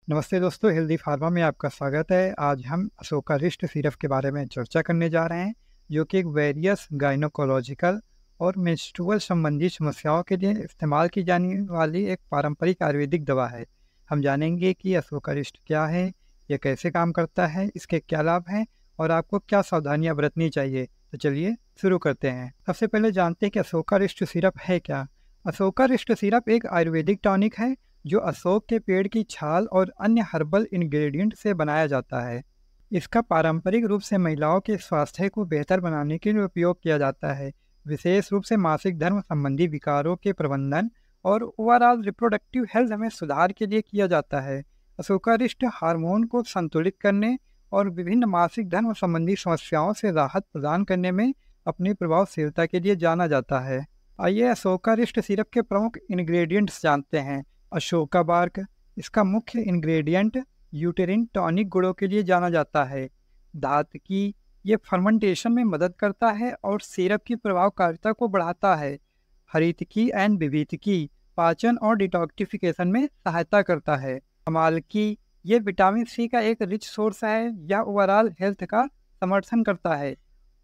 नमस्ते दोस्तों, healthy pharma में आपका स्वागत है। आज हम अशोकारिष्ट सिरप के बारे में चर्चा करने जा रहे हैं, जो कि एक वेरियस गायनोकोलॉजिकल और मेंस्ट्रुअल संबंधी समस्याओं के लिए इस्तेमाल की जाने वाली एक पारंपरिक आयुर्वेदिक दवा है। हम जानेंगे कि अशोकारिष्ट क्या है, यह कैसे काम करता है, इसके क्या लाभ हैं और आपको क्या सावधानियां बरतनी चाहिए। तो चलिए शुरू करते हैं। सबसे पहले जानते हैं कि अशोकारिष्ट सिरप है क्या। अशोकारिष्ट सिरप एक आयुर्वेदिक टॉनिक है जो अशोक के पेड़ की छाल और अन्य हर्बल इंग्रेडिएंट से बनाया जाता है। इसका पारंपरिक रूप से महिलाओं के स्वास्थ्य को बेहतर बनाने के लिए उपयोग किया जाता है, विशेष रूप से मासिक धर्म संबंधी विकारों के प्रबंधन और ओवरऑल रिप्रोडक्टिव हेल्थ में सुधार के लिए किया जाता है। अशोकारिष्ट हार्मोन को संतुलित करने और विभिन्न मासिक धर्म संबंधी समस्याओं से राहत प्रदान करने में अपनी प्रभावशीलता के लिए जाना जाता है। आइए अशोकारिष्ट सिरप के प्रमुख इंग्रेडिएंट्स जानते हैं। अशोका बार्क, इसका मुख्य इंग्रेडिएंट यूटेरिन टॉनिक गुणों के लिए जाना जाता है। धातुकी, ये फर्मेंटेशन में मदद करता है और सिरप की प्रभावकारिता को बढ़ाता है। हरितकी एंड विविधकी, पाचन और डिटॉक्सिफिकेशन में सहायता करता है। अमालकी, ये विटामिन सी का एक रिच सोर्स है या ओवरऑल हेल्थ का समर्थन करता है।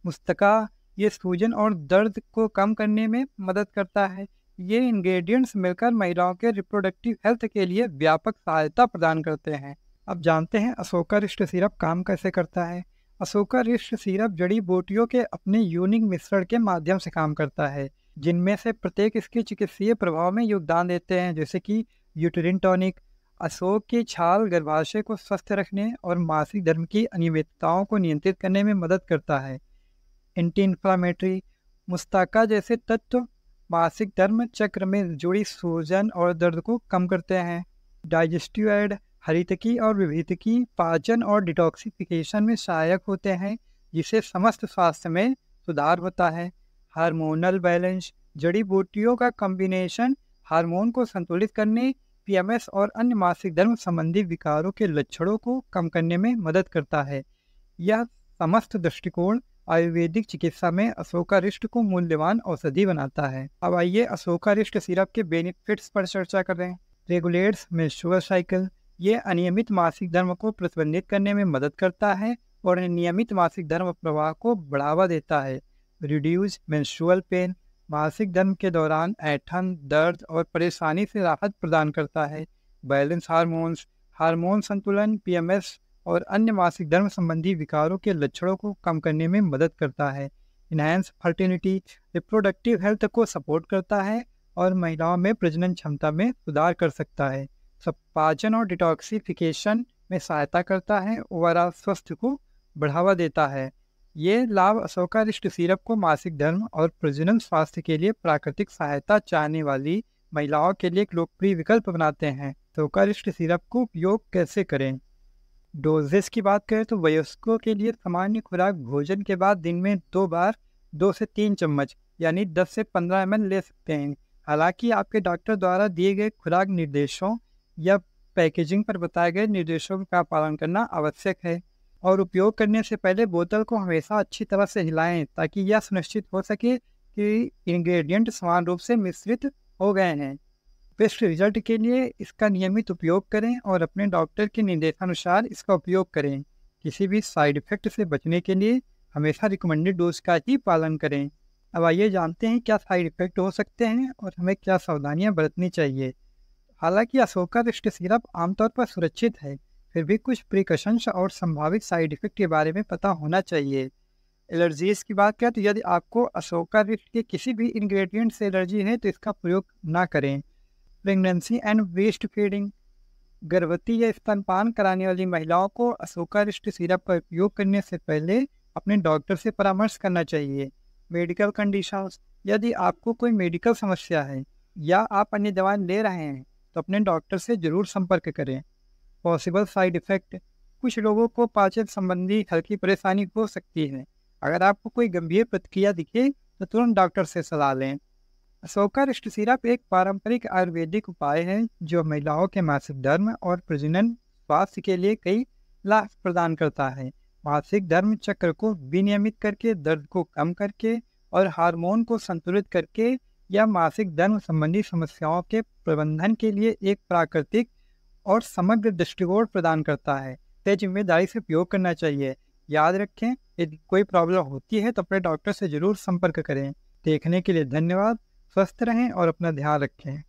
मुस्तका, ये सूजन और दर्द को कम करने में मदद करता है। ये इंग्रेडिएंट्स मिलकर महिलाओं के रिप्रोडक्टिव हेल्थ के लिए व्यापक सहायता प्रदान करते हैं। अब जानते हैं अशोकारिष्ट सिरप काम कैसे करता है। अशोकारिष्ट सिरप जड़ी बूटियों के अपने यूनिक मिश्रण के माध्यम से काम करता है, जिनमें से प्रत्येक इसके चिकित्सीय प्रभाव में योगदान देते हैं, जैसे कि यूटेरिन टॉनिक, अशोक की छाल गर्भाशय को स्वस्थ रखने और मासिक धर्म की अनियमितताओं को नियंत्रित करने में मदद करता है। एंटी इन्फ्लामेटरी, मुस्ताका जैसे तत्व मासिक धर्म चक्र में जुड़ी सूजन और दर्द को कम करते हैं। डाइजेस्टिव एड, हरितकी और विविधकी पाचन और डिटॉक्सिफिकेशन में सहायक होते हैं, जिससे समस्त स्वास्थ्य में सुधार होता है। हार्मोनल बैलेंस, जड़ी बूटियों का कॉम्बिनेशन हार्मोन को संतुलित करने, पीएमएस और अन्य मासिक धर्म संबंधी विकारों के लक्षणों को कम करने में मदद करता है। यह समस्त दृष्टिकोण आयुर्वेदिक चिकित्सा में अशोकारिष्ट को मूल्यवान औषधि बनाता है। अब आइए अशोकारिष्ट सिरप के बेनिफिट्स पर चर्चा करें। रेगुलेट्स मेंस्ट्रुअल साइकिल, ये अनियमित मासिक धर्म को प्रतिबंधित करने में मदद करता है और नियमित मासिक धर्म प्रवाह को बढ़ावा देता है। रिड्यूस मेंस्ट्रुअल पेन, मासिक धर्म के दौरान ऐंठन, दर्द और परेशानी से राहत प्रदान करता है। बैलेंस हार्मोन्स, हार्मोन संतुलन, पीएमएस और अन्य मासिक धर्म संबंधी विकारों के लक्षणों को कम करने में मदद करता है। इनहैंस फर्टिलिटी, रिप्रोडक्टिव हेल्थ को सपोर्ट करता है और महिलाओं में प्रजनन क्षमता में सुधार कर सकता है। सब पाचन और डिटॉक्सिफिकेशन में सहायता करता है, ओवरऑल स्वास्थ्य को बढ़ावा देता है। ये लाभ अशोकारिष्ट सिरप को मासिक धर्म और प्रजनन स्वास्थ्य के लिए प्राकृतिक सहायता चाहने वाली महिलाओं के लिए एक लोकप्रिय विकल्प बनाते हैं। अशोकारिष्ट सिरप को उपयोग कैसे करें। डोजेस की बात करें तो वयस्कों के लिए सामान्य खुराक भोजन के बाद दिन में 2 बार 2 से 3 चम्मच यानी 10 से 15 ml ले सकते हैं। हालांकि आपके डॉक्टर द्वारा दिए गए खुराक निर्देशों या पैकेजिंग पर बताए गए निर्देशों का पालन करना आवश्यक है और उपयोग करने से पहले बोतल को हमेशा अच्छी तरह से हिलाएं ताकि यह सुनिश्चित हो सके कि इंग्रेडिएंट समान रूप से मिश्रित हो गए हैं। बेस्ट रिजल्ट के लिए इसका नियमित उपयोग करें और अपने डॉक्टर के निर्देशानुसार इसका उपयोग करें। किसी भी साइड इफेक्ट से बचने के लिए हमेशा रिकमेंडेड डोज का ही पालन करें। अब आइए जानते हैं क्या साइड इफेक्ट हो सकते हैं और हमें क्या सावधानियां बरतनी चाहिए। हालांकि अशोकारिष्ट सिरप आमतौर पर सुरक्षित है, फिर भी कुछ प्रिकॉशंस और संभावित साइड इफेक्ट के बारे में पता होना चाहिए। एलर्जीज की बात करें तो यदि आपको अशोकारिष्ट के किसी भी इंग्रेडिएंट से एलर्जी है तो इसका प्रयोग ना करें। प्रेगनेंसी एंड ब्रेस्ट फीडिंग, गर्भवती या स्तनपान कराने वाली महिलाओं को अशोकारिष्ट सिरप का उपयोग करने से पहले अपने डॉक्टर से परामर्श करना चाहिए। मेडिकल कंडीशंस, यदि आपको कोई मेडिकल समस्या है या आप अन्य दवाएं ले रहे हैं तो अपने डॉक्टर से जरूर संपर्क करें। पॉसिबल साइड इफेक्ट, कुछ लोगों को पाचन संबंधी हल्की परेशानी हो सकती है। अगर आपको कोई गंभीर प्रतिक्रिया दिखे तो तुरंत डॉक्टर से सलाह लें। अशोकारिष्ट सिरप एक पारंपरिक आयुर्वेदिक उपाय है जो महिलाओं के मासिक धर्म और प्रजनन स्वास्थ्य के लिए कई लाभ प्रदान करता है। मासिक धर्म चक्र को विनियमित करके, दर्द को कम करके और हार्मोन को संतुलित करके या मासिक धर्म संबंधी समस्याओं के प्रबंधन के लिए एक प्राकृतिक और समग्र दृष्टिकोण प्रदान करता है। इसे जिम्मेदारी से उपयोग करना चाहिए। याद रखें, यदि कोई प्रॉब्लम होती है तो अपने डॉक्टर से ज़रूर संपर्क करें। देखने के लिए धन्यवाद। स्वस्थ रहें और अपना ध्यान रखें।